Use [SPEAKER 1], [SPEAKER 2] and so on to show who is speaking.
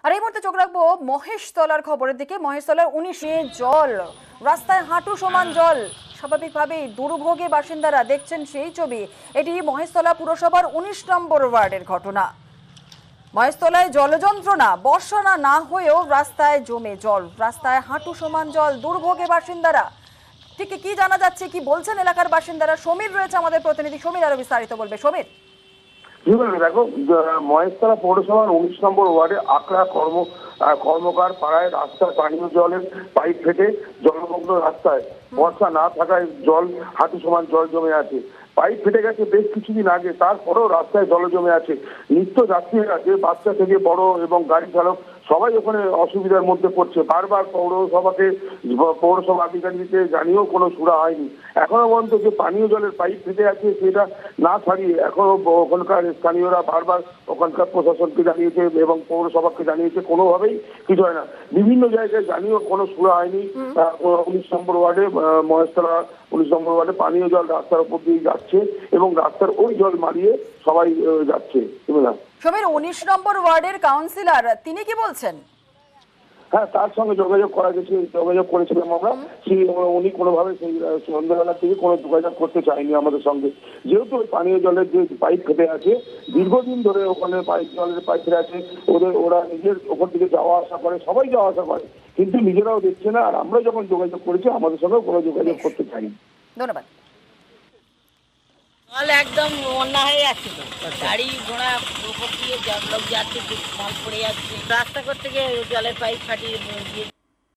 [SPEAKER 1] আর এই মুহূর্তে চোখ রাখবো মহেশতলার খবরের দিকে। মহেশতলার 19-এ জল, রাস্তায় হাঁটু সমান জল। স্বাভাবিকভাবেই দুর্ভোগে বাসিন্দারা দেখছেন সেই ছবি। এটি মহেশতলা পুরসভার 19 নম্বর ওয়ার্ডের ঘটনা। মহেশতলায় জলযন্ত্রণা, বর্ষা না হয়েও রাস্তায় জমে জল, রাস্তায় হাঁটু সমান জল, দুর্ভোগে বাসিন্দারা। ঠিক কি জানা যাচ্ছে, কি বলছেন এলাকার বাসিন্দারা? সমীর রয়েছে আমাদের প্রতিনিধি, সমীর আরো বিস্তারিত বলবে। সমীর,
[SPEAKER 2] দেখো, মহেশতলা পৌরসভার 19 নম্বর ওয়ার্ডে আকরা কর্মকার পাড়ায় রাস্তায় পানীয় জলের পাইপ ফেটে জলমগ্ন রাস্তায় বর্ষা না থাকায় জল হাঁটু সমান জল জমে আছে। পাইপ ফেটে গেছে বেশ কিছুদিন আগে, তারপরেও রাস্তায় জল জমে আছে। নিত্য যাত্রীরা, যে বাচ্চা থেকে বড় এবং গাড়ি চালক, সবাই ওখানে অসুবিধার মধ্যে পড়ছে। বারবার পৌরসভা আধিকারিককে জানিয়েও কোনো সুরা হয়নি। এখনো পর্যন্ত যে পানীয় জলের পাইপ ফেটে আছে সেটা না ছাড়িয়ে এখনো ওখানকার স্থানীয়রা বারবার ওখানকার প্রশাসনকে জানিয়েছে এবং পৌরসভাকে জানিয়েছে, কোনোভাবেই কিছু হয় না। বিভিন্ন জায়গায় জানিয়েও কোনো সুরা হয়নি। 19 নম্বর ওয়ার্ডে, মহেশতলা 19 নম্বর ওয়ার্ডে পানীয় জল রাস্তার উপর দিয়ে যাচ্ছে এবং রাস্তার ওই জল মারিয়ে সবাই যাচ্ছে।
[SPEAKER 1] সমীর, 19 নম্বর ওয়ার্ডের কাউন্সিলর তিনি কি বলছেন?
[SPEAKER 2] হ্যাঁ, তার সঙ্গে যোগাযোগ করেছিলাম আমরা। উনি কোনোভাবে সেই সন্ধ্যাবেলার থেকে কোনো যোগাযোগ করতে চায়নি আমাদের সঙ্গে। যেহেতু ওই পানীয় জলের যে পাইপ ফেটে আছে, দীর্ঘদিন ধরে ওখানে জলের পাইপ ফেটে আছে, ওরা নিজের ওখান থেকে যাওয়া আসা করে, সবাই যাওয়া আসা করে, কিন্তু নিজেরাও দেখছে না। আর আমরা যখন যোগাযোগ করেছি আমাদের সঙ্গে কোনো যোগাযোগ করতে চাইনি।
[SPEAKER 1] ধন্যবাদ।
[SPEAKER 3] মাল একদম বন্যা হয়ে যাচ্ছে, তো গাড়ি ঘোড়া উপর দিয়ে লোক যাচ্ছে, মাল পড়ে যাচ্ছে। রাস্তা করতে গিয়ে জলের পাইপ ফাটিয়ে দিয়ে